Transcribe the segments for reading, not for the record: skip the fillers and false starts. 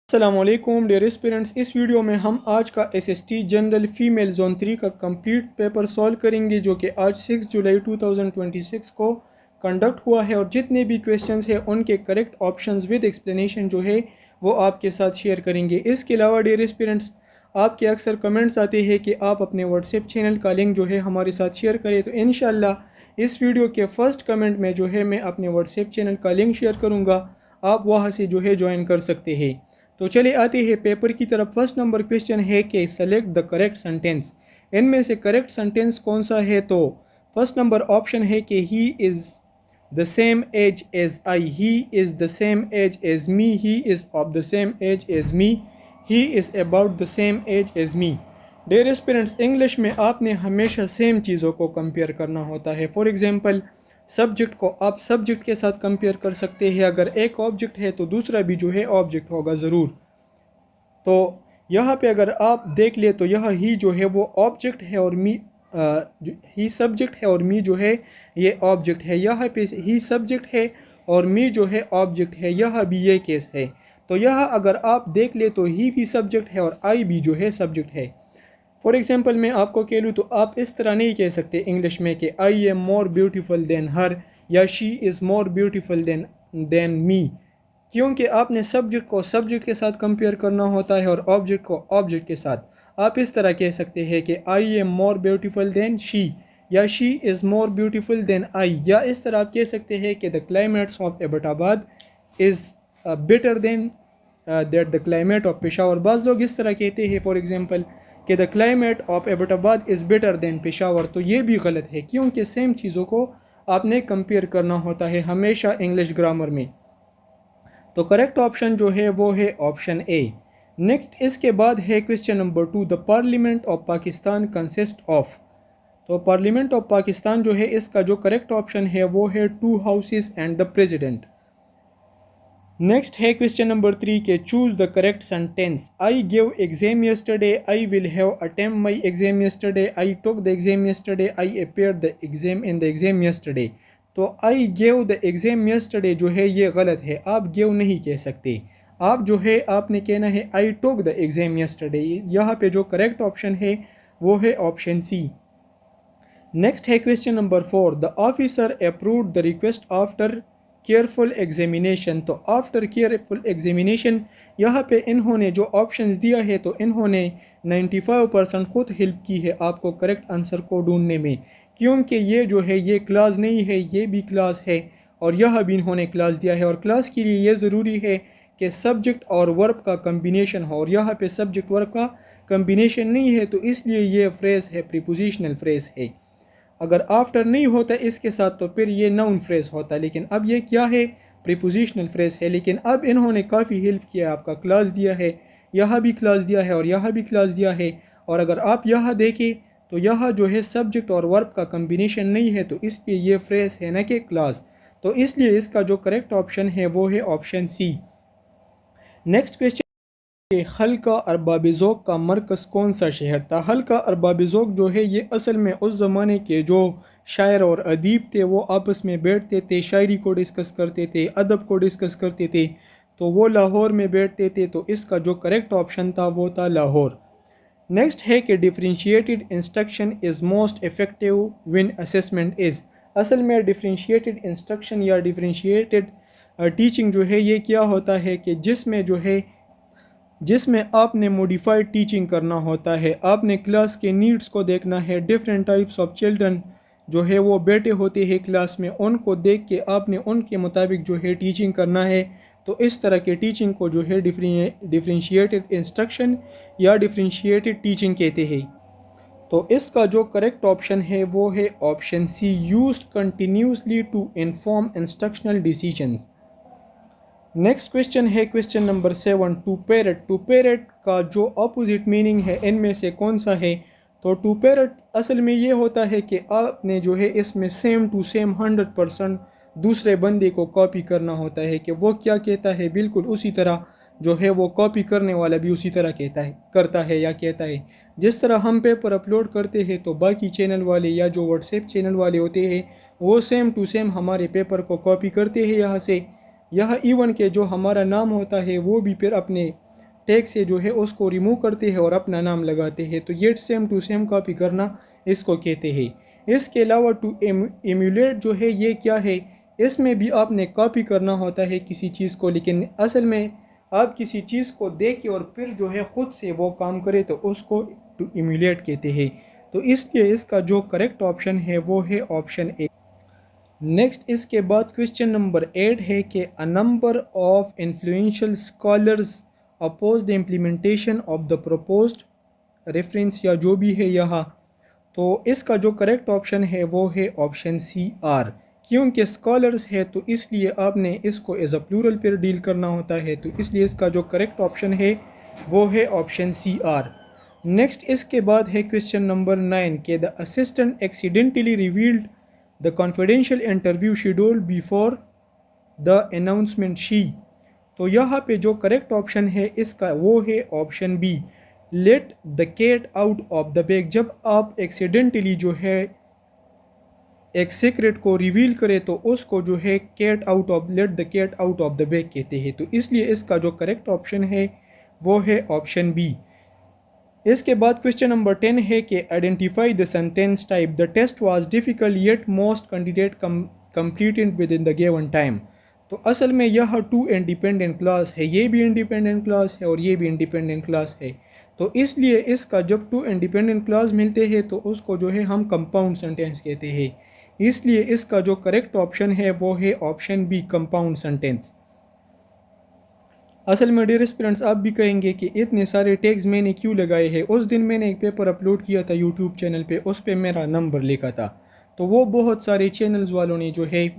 अस्सलामुअलैकुम dear students. इस video में हम आज का एसएसटी जनरल फीमेल जोन 3 का कंप्लीट पेपर सॉल्व करेंगे जो कि आज 6 जुलाई 2026 को कंडक्ट हुआ है और जितने भी क्वेश्चंस हैं उनके करेक्ट ऑप्शंस विद एक्सप्लेनेशन जो है वो आपके साथ शेयर करेंगे। इसके अलावा डियर स्टूडेंट्स, आपके अक्सर कमेंट्स आते हैं कि आप अपने व्हाट्सएप चैनल का लिंक जो है हमारे साथ शेयर करें, तो इंशाल्लाह इस वीडियो के फर्स्ट कमेंट में जो है मैं अपने व्हाट्सएप चैनल का लिंक शेयर करूँगा, आप वहाँ से जो है ज्वाइन कर सकते हैं। तो चलिए आते हैं पेपर की तरफ। फर्स्ट नंबर क्वेश्चन है कि सेलेक्ट द करेक्ट सेंटेंस। इनमें से करेक्ट सेंटेंस कौन सा है? तो फर्स्ट नंबर ऑप्शन है कि he is the same age as I, he is the same age as me, he is of the same age as me, he is about the same age as me. Dear students, English में आपने हमेशा same चीज़ों को compare करना होता है। For example, subject को आप सब्जेक्ट के साथ कंपेयर कर सकते हैं। अगर एक ऑब्जेक्ट है तो दूसरा भी जो है ऑब्जेक्ट होगा ज़रूर। तो यहाँ पे अगर आप देख ले तो यह ही जो है वो ऑब्जेक्ट है और मी ही सब्जेक्ट है और मी जो है ये ऑब्जेक्ट है। यहाँ पे ही सब्जेक्ट है और मी जो है ऑब्जेक्ट है, यह भी ये केस है। तो यह अगर आप देख ले तो ही भी सब्जेक्ट है और आई भी जो है सब्जेक्ट है। फॉर एग्जांपल मैं आपको कह लूँ तो आप इस तरह नहीं कह सकते इंग्लिश में कि I am more beautiful than her या she is more beautiful than me, क्योंकि आपने सब्जेक्ट को सब्जेक्ट के साथ कंपेयर करना होता है और ऑब्जेक्ट को ऑब्जेक्ट के साथ। आप इस तरह कह सकते हैं कि I am more beautiful than she या she is more beautiful than I, या इस तरह आप कह सकते हैं कि the climates of Abbottabad is better than that the climate of Peshawar. बाज़ लोग इस तरह कहते हैं फॉर एग्जांपल कि the climate of Abbottabad is better than Peshawar, तो ये भी गलत है क्योंकि सेम चीज़ों को आपने कंपेयर करना होता है हमेशा इंग्लिश ग्रामर में। तो करेक्ट ऑप्शन जो है वो है ऑप्शन ए। नेक्स्ट इसके बाद है question number 2, the parliament of Pakistan consist of. तो पार्लियामेंट ऑफ पाकिस्तान जो है इसका जो करेक्ट ऑप्शन है वो है 2 houses and the president. Next है क्वेश्चन नंबर 3 के choose the correct sentence. I give exam yesterday, I will have attempt my exam yesterday, I took the exam yesterday, I appear the exam in the exam yesterday. तो I give the exam yesterday जो है ये गलत है, आप give नहीं कह सकते, आप जो है आपने कहना है आई टुक द एग्जाम यस्टरडे। यहाँ पे जो करेक्ट ऑप्शन है वो है ऑप्शन सी। नेक्स्ट है question number 4, the officer approved the request after careful examination. तो आफ्टर केयरफुल एग्जामिनेशन यहाँ पे इन्होंने जो ऑप्शंस दिया है तो इन्होंने 95% खुद हेल्प की है आपको करेक्ट आंसर को ढूंढने में, क्योंकि ये जो है ये क्लास नहीं है, ये भी क्लास है और यह भी इन्होंने क्लास दिया है। और क्लास के लिए ये ज़रूरी है कि सब्जेक्ट और वर्ब का कम्बिनेशन हो, और यहाँ पे सब्जेक्ट वर्ब का कम्बिनेशन नहीं है तो इसलिए ये फ्रेज़ है प्रीपोजिशनल फ्रेज़ है। अगर आफ्टर नहीं होता इसके साथ तो फिर ये नाउन फ्रेज़ होता, लेकिन अब ये क्या है? प्रीपोजिशनल फ्रेज़ है। लेकिन अब इन्होंने काफ़ी हेल्प किया, आपका क्लास दिया है, यहाँ भी क्लास दिया है और यहाँ भी क्लास दिया है। और अगर आप यहाँ देखें तो यहाँ जो है सब्जेक्ट और वर्ब का कम्बिनेशन नहीं है तो इसलिए ये फ्रेज़ है ना कि क्लास। तो इसलिए इसका जो करेक्ट ऑप्शन है वो है ऑप्शन सी। नेक्स्ट क्वेश्चन, हल्का अरबाब ज़ौक़ का मरकज़ कौन सा शहर था? हल्का अरबाब ज़ौक़ जो है ये असल में उस ज़माने के जो शायर और अदीब थे वो आपस में बैठते थे, शायरी को डिस्कस करते थे, अदब को डिस्कस करते थे, तो वो लाहौर में बैठते थे। तो इसका जो करेक्ट ऑप्शन था वो था लाहौर। नेक्स्ट है कि differentiated instruction is most effective when assessment is. असल में डिफ्रेंशिएटेड इंस्ट्रक्शन या डिफ्रेंशिएटेड टीचिंग जो है ये क्या होता है कि जिसमें आपने मॉडिफाइड टीचिंग करना होता है, आपने क्लास के नीड्स को देखना है। डिफरेंट टाइप्स ऑफ चिल्ड्रन जो है वो बैठे होते हैं क्लास में, उनको देख के आपने उनके मुताबिक जो है टीचिंग करना है। तो इस तरह के टीचिंग को जो है डिफ्रेंशिएटेड इंस्ट्रक्शन या डिफ्रेंशिएटेड टीचिंग कहते हैं। तो इसका जो करेक्ट ऑप्शन है वो है option C, used continuously to inform instructional decisions. Next question है question number 7, to parrot. To parrot का जो अपोजिट मीनिंग है इनमें से कौन सा है? तो टू पेरट असल में ये होता है कि आपने जो है इसमें सेम टू सेम 100% दूसरे बंदे को कॉपी करना होता है कि वो क्या कहता है बिल्कुल उसी तरह जो है वो कॉपी करने वाला भी उसी तरह करता है या कहता है। जिस तरह हम पेपर अपलोड करते हैं तो बाकी चैनल वाले या जो व्हाट्सएप चैनल वाले होते हैं वो सेम टू सेम हमारे पेपर को कॉपी करते हैं यहाँ से। यह इवन के जो हमारा नाम होता है वो भी फिर अपने टैग से जो है उसको रिमूव करते हैं और अपना नाम लगाते हैं। तो ये सेम टू सेम कॉपी करना इसको कहते हैं। इसके अलावा टू एम्यूलेट जो है ये क्या है, इसमें भी आपने कॉपी करना होता है किसी चीज़ को, लेकिन असल में आप किसी चीज़ को देखें और फिर जो है ख़ुद से वो काम करे तो उसको टू एम्यूलेट कहते हैं। तो इसलिए इसका जो करेक्ट ऑप्शन है वो है ऑप्शन ए। नेक्स्ट इसके बाद क्वेश्चन नंबर 8 है कि a number of influential scholars oppose the implementation of the proposed reference या जो भी है यहाँ। तो इसका जो करेक्ट ऑप्शन है वो है ऑप्शन सी आर। क्योंकि स्कॉलर्स है तो इसलिए आपने इसको एज अ प्लूरल पर डील करना होता है, तो इसलिए इसका जो करेक्ट ऑप्शन है वो है ऑप्शन सी आर। नेक्स्ट इसके बाद है क्वेश्चन नंबर 9 के the assistant accidentally revealed the confidential interview schedule before the announcement she. तो यहाँ पे जो करेक्ट ऑप्शन है इसका वो है option B, let the cat out of the bag. जब आप एक्सीडेंटली जो है एक सीक्रेट को रिवील करें तो उसको जो है cat out of let the cat out of the bag कहते हैं। तो इसलिए इसका जो करेक्ट ऑप्शन है वो है ऑप्शन बी। इसके बाद क्वेश्चन नंबर 10 है कि identify the sentence type the test was difficult yet most candidate completed within the given time. तो असल में यह टू इंडिपेंडेंट क्लास है, ये भी इंडिपेंडेंट क्लास है और ये भी इंडिपेंडेंट क्लास है। तो इसलिए इसका जब टू इंडिपेंडेंट क्लास मिलते हैं तो उसको जो है हम कंपाउंड सेंटेंस कहते हैं। इसलिए इसका जो करेक्ट ऑप्शन है वो है ऑप्शन बी, कंपाउंड सेंटेंस। असल में डियर स्टूडेंट्स आप भी कहेंगे कि इतने सारे टैग्स मैंने क्यों लगाए हैं। उस दिन मैंने एक पेपर अपलोड किया था यूट्यूब चैनल पे, उस पे मेरा नंबर लिखा था, तो वो बहुत सारे चैनल्स वालों ने जो है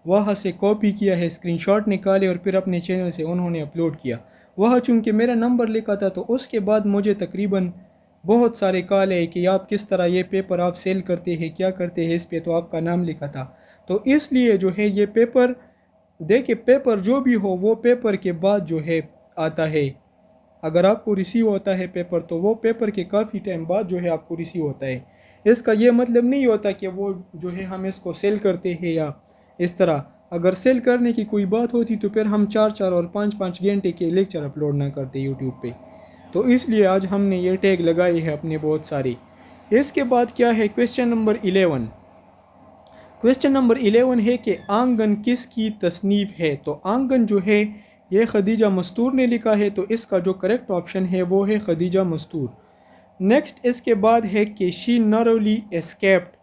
वहाँ से कॉपी किया है, स्क्रीनशॉट निकाले और फिर अपने चैनल से उन्होंने अपलोड किया। वह चूँकि मेरा नंबर लिखा था तो उसके बाद मुझे तकरीबन बहुत सारे कॉल है कि आप किस तरह ये पेपर आप सेल करते हैं, क्या करते हैं इस पे, तो आपका नाम लिखा था। तो इसलिए जो है ये पेपर देखिए, पेपर जो भी हो वो पेपर के बाद जो है आता है। अगर आपको रिसीव होता है पेपर तो वो पेपर के काफ़ी टाइम बाद जो है आपको रिसीव होता है। इसका ये मतलब नहीं होता कि वो जो है हम इसको सेल करते हैं या इस तरह। अगर सेल करने की कोई बात होती तो फिर हम 4-4 और 5-5 घंटे के लेक्चर अपलोड ना करते यूट्यूब पे। तो इसलिए आज हमने ये टैग लगाए हैं अपने बहुत सारे। इसके बाद क्या है क्वेश्चन नंबर 11। क्वेश्चन नंबर 11 है कि आंगन किसकी तसनीफ़ है। तो आंगन जो है ये खदीजा मस्तूर ने लिखा है, तो इसका जो करेक्ट ऑप्शन है वो है खदीजा मस्तूर। नेक्स्ट इसके बाद है कि she Naroli escaped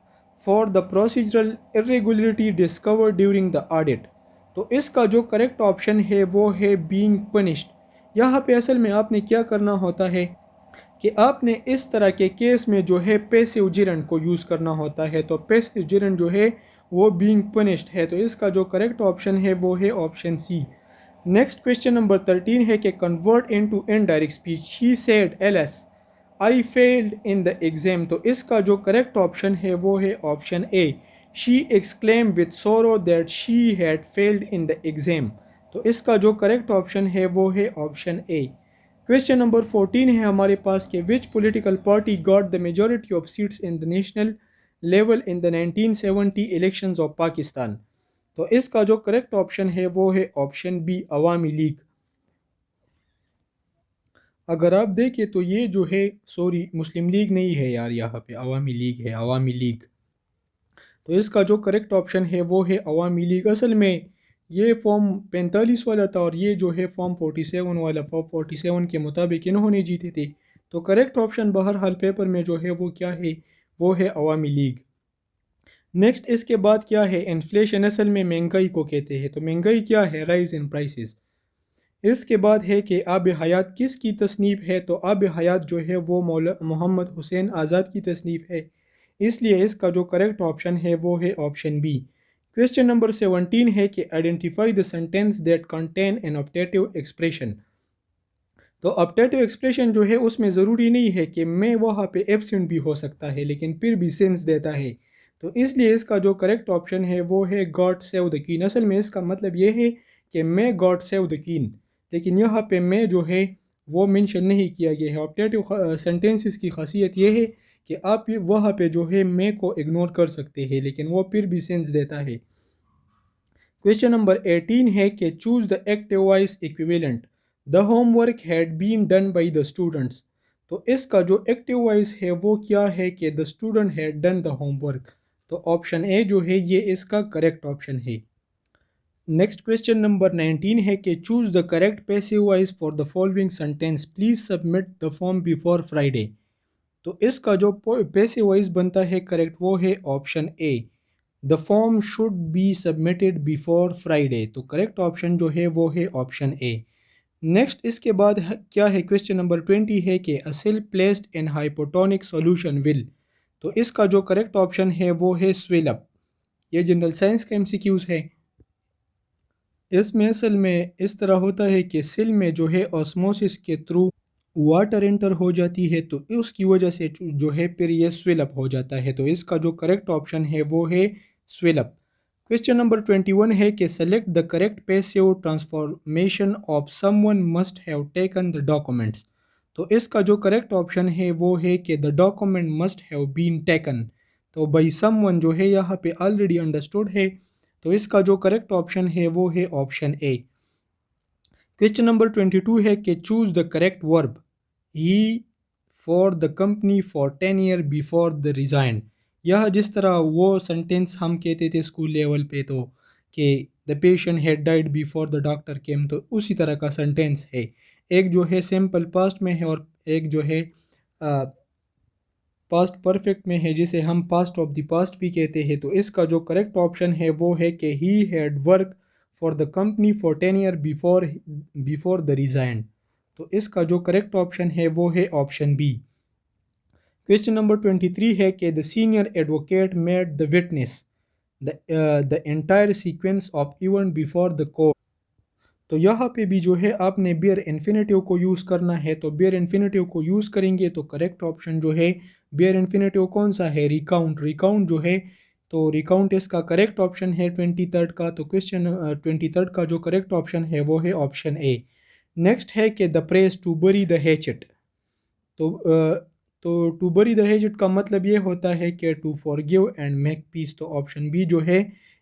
for the procedural irregularity discovered during the audit. तो इसका जो करेक्ट ऑप्शन है वो है बीइंग पनिश्ड। यहाँ पे असल में आपने क्या करना होता है कि आपने इस तरह के केस में जो है पैसिव जिरंड को यूज़ करना होता है। तो पैसिव जिरंड जो है वो बीइंग पनिश्ड है, तो इसका जो करेक्ट ऑप्शन है वो है option C. Next question number 13 है कि convert into indirect speech she said alas I failed in the exam. तो इसका जो करेक्ट ऑप्शन है वो है option A, she exclaim with sorrow that she had failed in the exam. तो इसका जो करेक्ट ऑप्शन है वो है ऑप्शन ए। क्वेश्चन नंबर 14 है हमारे पास कि विच political party got the majority of seats in the national level in the 1970 elections of Pakistan. तो इसका जो करेक्ट ऑप्शन है वो है ऑप्शन बी, अवामी लीग। अगर आप देखें तो ये जो है सॉरी मुस्लिम लीग नहीं है यार, यहाँ पे अवामी लीग है, अवामी लीग। तो इसका जो करेक्ट ऑप्शन है वो है अवामी लीग। असल में ये फॉर्म 45 वाला था और ये जो है फॉर्म 47 वाला, फॉर्म 47 के मुताबिक इन्होंने जीते थे। तो करेक्ट ऑप्शन बहरहाल पेपर में जो है वो क्या है, वो है अवामी लीग। नेक्स्ट इसके बाद क्या है, इन्फ्लेशन असल में महंगाई को कहते हैं। तो महंगाई क्या है, राइज इन प्राइसेस। इसके बाद है कि आब हयात किसकी तसनीफ़ है। तो आब हयात जो है वो मोहम्मद हुसैन आज़ाद की तसनीफ़ है, इसलिए इसका जो करेक्ट ऑप्शन है वो है ऑप्शन बी। क्वेश्चन नंबर 17 है कि identify the sentence that contain an optative expression. तो ऑप्टेटिव एक्सप्रेशन जो है उसमें ज़रूरी नहीं है कि मैं वहाँ पे एब्सेंट भी हो सकता है, लेकिन फिर भी सेंस देता है। तो इसलिए इसका जो करेक्ट ऑप्शन है वो है गॉड सेव द कीन। असल में इसका मतलब ये है कि मैं गॉड सेव द कीन, लेकिन यहाँ पे मैं जो है वो मेंशन नहीं किया गया है। ऑप्टेटिव सेंटेंसेस की खासियत ये है कि आप वहाँ पे जो है मैं को इग्नोर कर सकते हैं, लेकिन वो फिर भी सेंस देता है। क्वेश्चन नंबर 18 है कि choose the active voice equivalent the homework had been done by the students. तो इसका जो एक्टिव वॉइस है वो क्या है कि the student had done the homework. तो ऑप्शन ए जो है ये इसका करेक्ट ऑप्शन है। नेक्स्ट क्वेश्चन नंबर 19 है कि choose the correct passive voice for the following sentence, please submit the form before Friday. तो इसका जो पैसिव वॉइस बनता है करेक्ट वो है option A, the form should be submitted before Friday. तो करेक्ट ऑप्शन जो है वो है ऑप्शन ए। नेक्स्ट इसके बाद क्या है, क्वेश्चन नंबर 20 है कि a cell placed in hypotonic solution will. तो इसका जो करेक्ट ऑप्शन है वो है स्विल अप। ये जनरल साइंस का एमसीक्यूज है। इसमें असल में इस तरह होता है कि सेल में जो है ऑस्मोसिस के थ्रू वाटर एंटर हो जाती है, तो उसकी वजह से जो है फिर ये स्विल अप हो जाता है। तो इसका जो करेक्ट ऑप्शन है वो है स्विल अप। क्वेश्चन नंबर 21 है कि select the correct passive transformation of someone must have taken the documents. तो इसका जो करेक्ट ऑप्शन है वो है कि the document must have been taken. तो बाई समवन जो है यहाँ पे ऑलरेडी अंडरस्टूड है, तो इसका जो करेक्ट ऑप्शन है वो है ऑप्शन ए। क्वेश्चन नंबर 22 है कि choose the correct verb, he for the company for 10 year before the resign. यह जिस तरह वो सेंटेंस हम कहते थे स्कूल लेवल पे तो कि the patient had died before the doctor केम, तो उसी तरह का सेंटेंस है। एक जो है सिंपल पास्ट में है और एक जो है पास्ट परफेक्ट में है, जिसे हम पास्ट ऑफ द पास्ट भी कहते हैं। तो इसका जो करेक्ट ऑप्शन है वो है कि he had work for the company for 10 year before before the resign. तो इसका जो करेक्ट ऑप्शन है वो है ऑप्शन बी। क्वेश्चन नंबर 23 है कि the senior advocate made the witness the entire sequence of event before the court. तो यहाँ पे भी जो है आपने बियर इन्फिनेटिव को यूज़ करना है, तो बियर इन्फिनेटिव को यूज़ करेंगे तो करेक्ट ऑप्शन जो है बियर इन्फिनेटिव कौन सा है, रिकाउंट। रिकाउंट जो है तो रिकाउंट इसका करेक्ट ऑप्शन है 23rd का। तो क्वेश्चन 23rd का जो करेक्ट ऑप्शन है वो है ऑप्शन ए। नेक्स्ट है कि the press to bury the hatchet. तो टू बरी द हैचेट का मतलब ये होता है कि to forgive and make peace. तो ऑप्शन बी जो है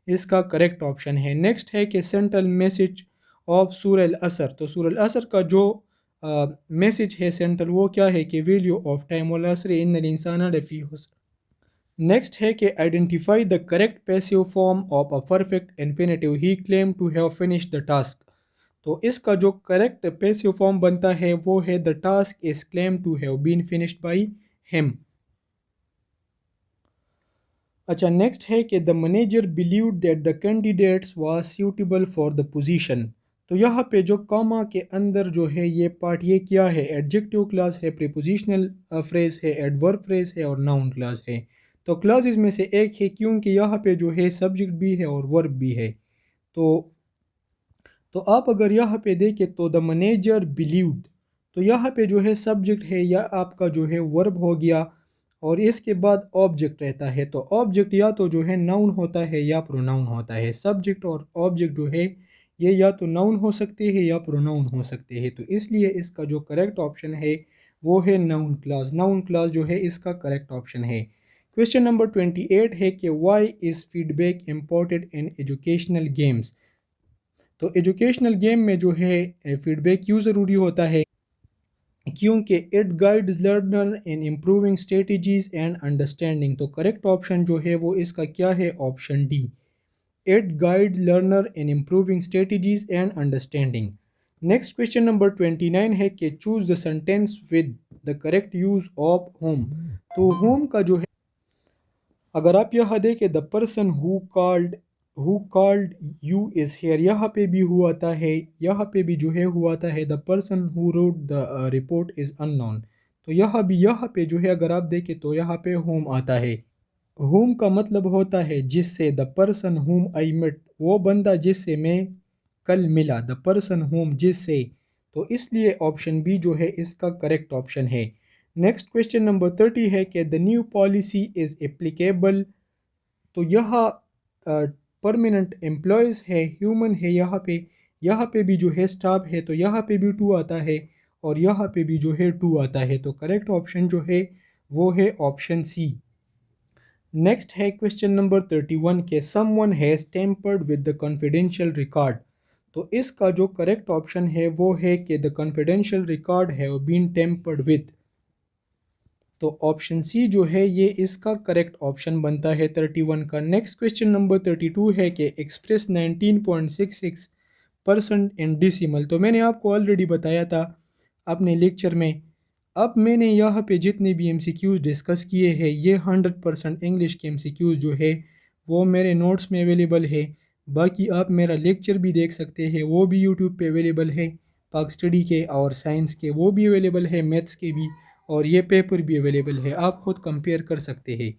इसका करेक्ट ऑप्शन है। नेक्स्ट है कि सेंट्रल मैसेज ऑफ सूरह असर। तो सूरह असर का जो मैसेज है सेंट्रल वो क्या है कि वैल्यू ऑफ टाइम वल असर इन्नल इंसान लफी खुस्र। नेक्स्ट है कि identify the correct passive form of a perfect infinitive, he claim to have finished the task. तो इसका जो करेक्ट पैसिव फॉर्म बनता है वो है the task is claim to have been finished by him. अच्छा, नेक्स्ट है कि the manager believed that the candidates was suitable for the position. तो यहाँ पे जो कॉमा के अंदर जो है ये पार्ट ये क्या है, एडजेक्टिव क्लास है, प्रीपोजिशनल फ्रेज है, एडवर्ब फ्रेज है और नाउन क्लास है। तो क्लासेस में से एक है क्योंकि यहाँ पे जो है सब्जेक्ट भी है और वर्ब भी है। तो आप अगर यहाँ पे देखें तो द मैनेजर बिलीव्ड, तो यहाँ पे जो है सब्जेक्ट है या आपका जो है वर्ब हो गया और इसके बाद ऑब्जेक्ट रहता है। तो ऑब्जेक्ट या तो जो है नाउन होता है या प्रोनाउन होता है। सब्जेक्ट और ऑब्जेक्ट जो है ये या तो नाउन हो सकते हैं या प्रोनाउन हो सकते हैं। तो इसलिए इसका जो करेक्ट ऑप्शन है वो है नाउन क्लास। नाउन क्लास जो है इसका करेक्ट ऑप्शन है। क्वेश्चन नंबर 28 है कि why is feedback important in educational games. तो एजुकेशनल गेम में जो है फीडबैक क्यों ज़रूरी होता है, क्योंकि it guides learner in improving strategies and understanding. तो करेक्ट ऑप्शन जो है वो इसका क्या है, option D. It guide learner in improving strategies and understanding. Next question number 29 है कि choose the sentence with the correct use of home. तो होम का जो है अगर आप यहाँ देखें the person who called you is here, यहाँ पे भी हुआ था है, यहाँ पे भी जो है हुआ था है the person who wrote the report is unknown. तो यहाँ पे जो है अगर आप देखें तो यहाँ पे होम आता है। होम का मतलब होता है जिससे, the person whom I met, वो बंदा जिससे मैं कल मिला, द पर्सन होम जिससे। तो इसलिए ऑप्शन बी जो है इसका करेक्ट ऑप्शन है। नेक्स्ट क्वेश्चन नंबर 30 है कि the new policy is applicable. तो यह परमानेंट एम्प्लॉयज़ है, ह्यूमन है, यहाँ पे भी जो है स्टाफ है, तो यहाँ पे भी टू आता है और यहाँ पे भी जो है टू आता है। तो करेक्ट ऑप्शन जो है वो है ऑप्शन सी। नेक्स्ट है क्वेश्चन नंबर 31 के someone has tampered with the confidential record. तो इसका जो करेक्ट ऑप्शन है वो है कि the confidential record have been tampered with. तो ऑप्शन सी जो है ये इसका करेक्ट ऑप्शन बनता है 31 का। नेक्स्ट क्वेश्चन नंबर 32 है कि एक्सप्रेस 19.66% इन डिसिमल। तो मैंने आपको ऑलरेडी बताया था अपने लेक्चर में। अब मैंने यहाँ पे जितने भी एमसीक्यूज़ डिस्कस किए हैं ये 100% इंग्लिश के एमसीक्यूज़ जो है वो मेरे नोट्स में अवेलेबल है। बाकी आप मेरा लेक्चर भी देख सकते हैं, वो भी यूट्यूब पे अवेलेबल है। पाक स्टडी के और साइंस के वो भी अवेलेबल है, मैथ्स के भी, और ये पेपर भी अवेलेबल है, आप ख़ुद कंपेयर कर सकते हैं।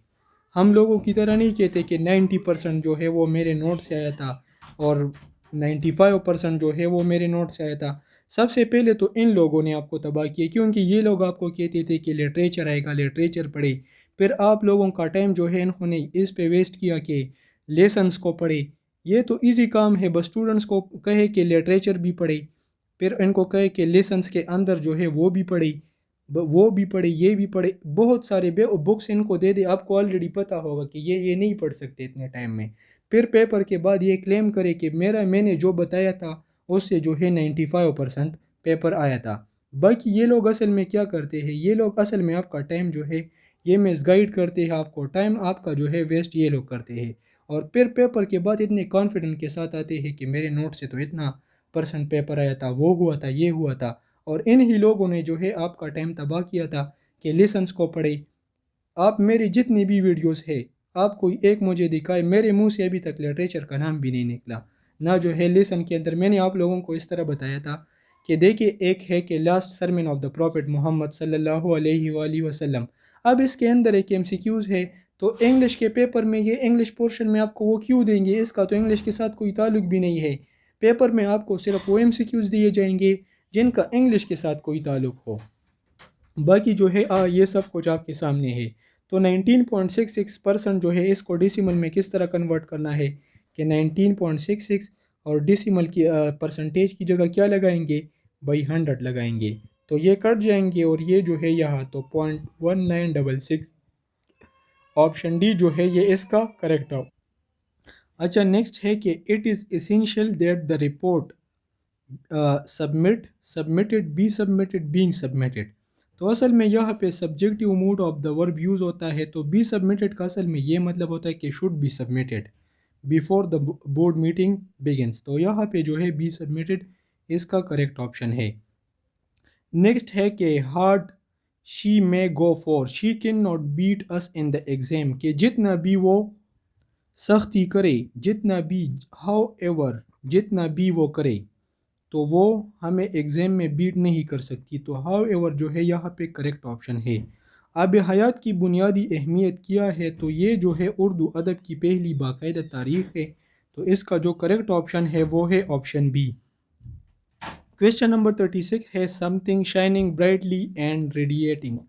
हम लोगों की तरह नहीं कहते कि 90% जो है वो मेरे नोट से आया था और 95% जो है वो मेरे नोट से आया था। सबसे पहले तो इन लोगों ने आपको तबाह किया, क्योंकि ये लोग आपको कहते थे कि लिटरेचर आएगा, लिटरेचर पढ़े। फिर आप लोगों का टाइम जो है इन्होंने इस पे वेस्ट किया कि लेसन्स को पढ़े। ये तो इजी काम है, बस स्टूडेंट्स को कहे कि लिटरेचर भी पढ़े, फिर इनको कहे कि लेसन्स के अंदर जो है वो भी पढ़े, वो भी पढ़े, ये भी पढ़े, बहुत सारे बुक्स इनको दे दे। आपको ऑलरेडी पता होगा कि ये नहीं पढ़ सकते इतने टाइम में। फिर पेपर के बाद ये क्लेम करे कि मैंने जो बताया था उससे जो है 95% पेपर आया था। बाकी ये लोग असल में क्या करते हैं, ये लोग असल में आपका टाइम जो है ये मिसगाइड करते हैं, आपको टाइम आपका जो है वेस्ट ये लोग करते हैं। और फिर पेपर के बाद इतने कॉन्फिडेंट के साथ आते हैं कि मेरे नोट से तो इतना % पेपर आया था, वो हुआ था, ये हुआ था। और इन ही लोगों ने जो है आपका टाइम तबाह किया था कि लेसन्स को पढ़े। आप मेरी जितनी भी वीडियोस है आप कोई एक मुझे दिखाए, मेरे मुंह से अभी तक लिटरेचर का नाम भी नहीं निकला ना। जो है लेसन के अंदर मैंने आप लोगों को इस तरह बताया था कि देखिए एक है कि last sermon of the prophet Muhammad सल्लल्लाहु अलैहि वसल्लम। अब इसके अंदर एक एमसीक्यूज़ है, तो इंग्लिश के पेपर में ये इंग्लिश पोर्शन में आपको वो क्यों देंगे, इसका तो इंग्लिश के साथ कोई ताल्लुक भी नहीं है। पेपर में आपको सिर्फ वो एमसीक्यूज़ दिए जाएंगे जिनका इंग्लिश के साथ कोई ताल्लुक हो। बाकी जो है ये सब कुछ आपके सामने है। तो 19.66% जो है इसको डेसिमल में किस तरह कन्वर्ट करना है कि 19.66 और डेसिमल की परसेंटेज की जगह क्या लगाएंगे, बाई 100 लगाएंगे, तो ये कट जाएंगे और ये जो है यहाँ तो 0.1966। ऑप्शन डी जो है ये इसका करेक्ट हो। अच्छा, नेक्स्ट है कि it is essential that the report submitted be submitted being submitted. तो असल में यहाँ पे subjective mood off the verb use होता है, तो बी सबमिटेड का असल में ये मतलब होता है कि should be submitted before the board meeting begins. तो यहाँ पे जो है बी सबमिटेड इसका करेक्ट ऑप्शन है। नेक्स्ट है कि hard she may go for she can not beat us in the exam, कि जितना भी वो सख्ती करे, जितना भी, हाउ एवर, जितना भी वो करे तो वो हमें एग्ज़ाम में बीट नहीं कर सकती। तो हाउ एवर जो है यहाँ पे करेक्ट ऑप्शन है। आब हयात की बुनियादी अहमियत क्या है, तो ये जो है उर्दू अदब की पहली बाकायदा तारीख है। तो इसका जो करेक्ट ऑप्शन है वो है ऑप्शन बी। क्वेश्चन नंबर 36 है something shining brightly and radiating.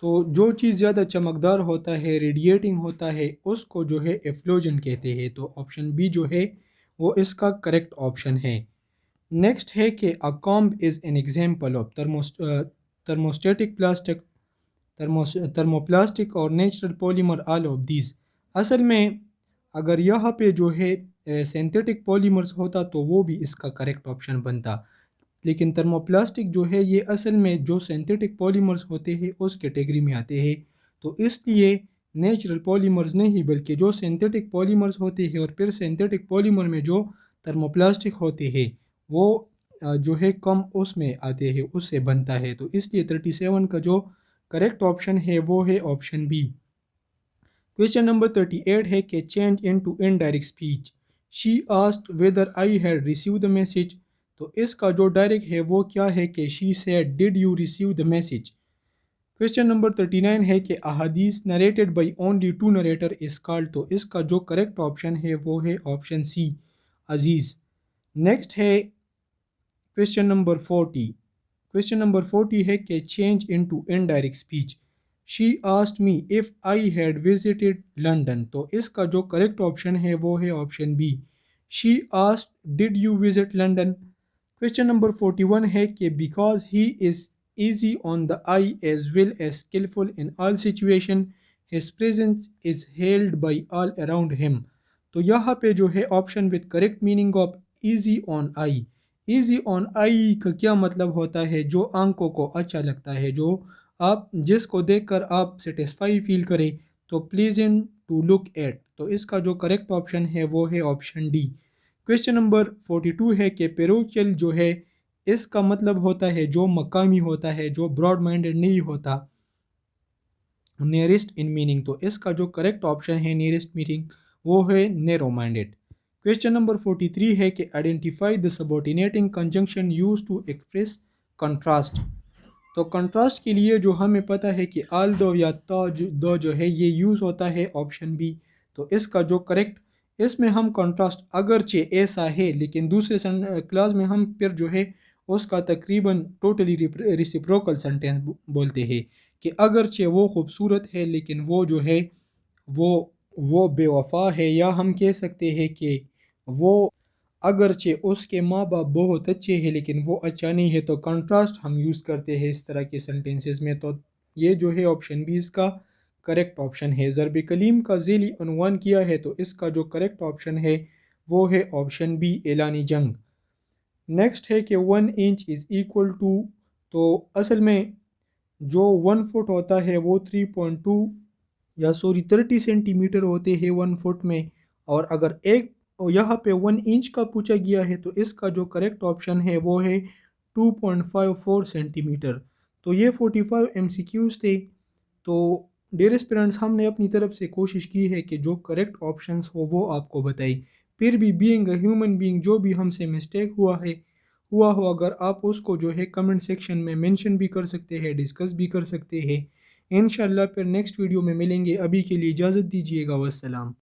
तो जो चीज़ ज़्यादा चमकदार होता है, रेडिएटिंग होता है, उसको जो है एफ्लोजन कहते हैं। तो ऑप्शन बी जो है वो इसका करेक्ट ऑप्शन है। नेक्स्ट है कि a comb is an example of thermostatic plastic, thermoplastic और natural polymer all of these. असल में अगर यहाँ पे जो है सिंथेटिक पॉलीमर्स होता तो वो भी इसका करेक्ट ऑप्शन बनता, लेकिन थर्मोप्लास्टिक जो है ये असल में जो सिंथेटिक पॉलीमर्स होते हैं उस कैटेगरी में आते हैं। तो इसलिए नेचुरल पॉलीमर्स नहीं बल्कि जो सिंथेटिक पॉलीमर्स होते हैं और फिर सिंथेटिक पॉलीमर में जो थर्मोप्लास्टिक होते हैं वो जो है कम उसमें आते हैं, उससे बनता है। तो इसलिए 37 का जो करेक्ट ऑप्शन है वो है ऑप्शन बी। क्वेश्चन नंबर 38 है कि change into indirect speech she asked whether I had receive the message. तो इसका जो डायरेक्ट है वो क्या है कि she said did you receive the message. Question number 39 है कि अहादीस narrated by only two narrator is called. तो इसका जो करेक्ट ऑप्शन है वो है ऑप्शन सी, अजीज़। नेक्स्ट है क्वेश्चन नंबर 40। क्वेश्चन नंबर 40 है कि change into indirect speech she asked me if I had visited London. तो इसका जो करेक्ट ऑप्शन है वो है option B, she asked did you visit London. Question number 41 है कि because he is easy on the eye as well as skillful in all situation his presence is hailed by all around him। तो यहाँ पे जो है option with correct meaning of easy on eye easy on I का क्या मतलब होता है? जो आंखों को अच्छा लगता है, जो आप जिसको देखकर आप सेटिस्फाई फील करें, तो प्लीजेंट टू लुक एट। तो इसका जो करेक्ट ऑप्शन है वो है ऑप्शन डी। क्वेश्चन नंबर 42 है कि पेरोकियल जो है इसका मतलब होता है जो मकामी होता है, जो ब्रॉड माइंडेड नहीं होता, नियरेस्ट इन मीनिंग। तो इसका जो करेक्ट ऑप्शन है नियरेस्ट मीनिंग वो है नैरो माइंडेड। क्वेश्चन नंबर 43 है कि identify the subordinating conjunction use to express contrast. तो कंट्रास्ट के लिए जो हमें पता है कि आल दो या तो दो जो है ये यूज़ होता है ऑप्शन बी। तो इसका जो करेक्ट, इसमें हम कंट्रास्ट अगरचे ऐसा है लेकिन दूसरे क्लास में हम फिर जो है उसका तकरीबन टोटली रिसिप्रोकल सेंटेंस बोलते हैं कि अगरचे वो खूबसूरत है लेकिन वो जो है वो वो बेवफा है, या हम कह सकते हैं कि वो अगरचे उसके माँ बाप बहुत अच्छे हैं लेकिन वो अच्छा नहीं है। तो कंट्रास्ट हम यूज़ करते हैं इस तरह के सेंटेंसेस में। तो ये जो है ऑप्शन बी इसका करेक्ट ऑप्शन है। ज़रब कलीम का ज़ेली उन्वान किया है, तो इसका जो करेक्ट ऑप्शन है वो है ऑप्शन बी एलानी जंग। नेक्स्ट है कि 1 इंच इज़ इक्वल टू, तो असल में जो 1 फुट होता है वो 3.2 या सॉरी 30 सेंटीमीटर होते हैं 1 फुट में। और अगर एक यहाँ पे 1 इंच का पूछा गया है तो इसका जो करेक्ट ऑप्शन है वो है 2.54 सेंटीमीटर। तो ये 45 MCQs थे। तो डियर स्टूडेंट्स, हमने अपनी तरफ से कोशिश की है कि जो करेक्ट ऑप्शंस हो वो आपको बताई। फिर भी बीइंग अ ह्यूमन बीइंग जो भी हमसे मिस्टेक हुआ हो, अगर आप उसको जो है कमेंट सेक्शन में मेंशन भी कर सकते हैं, डिस्कस भी कर सकते हैं। इंशाल्लाह फिर नेक्स्ट वीडियो में मिलेंगे। अभी के लिए इजाज़त दीजिएगा। वस्सलाम।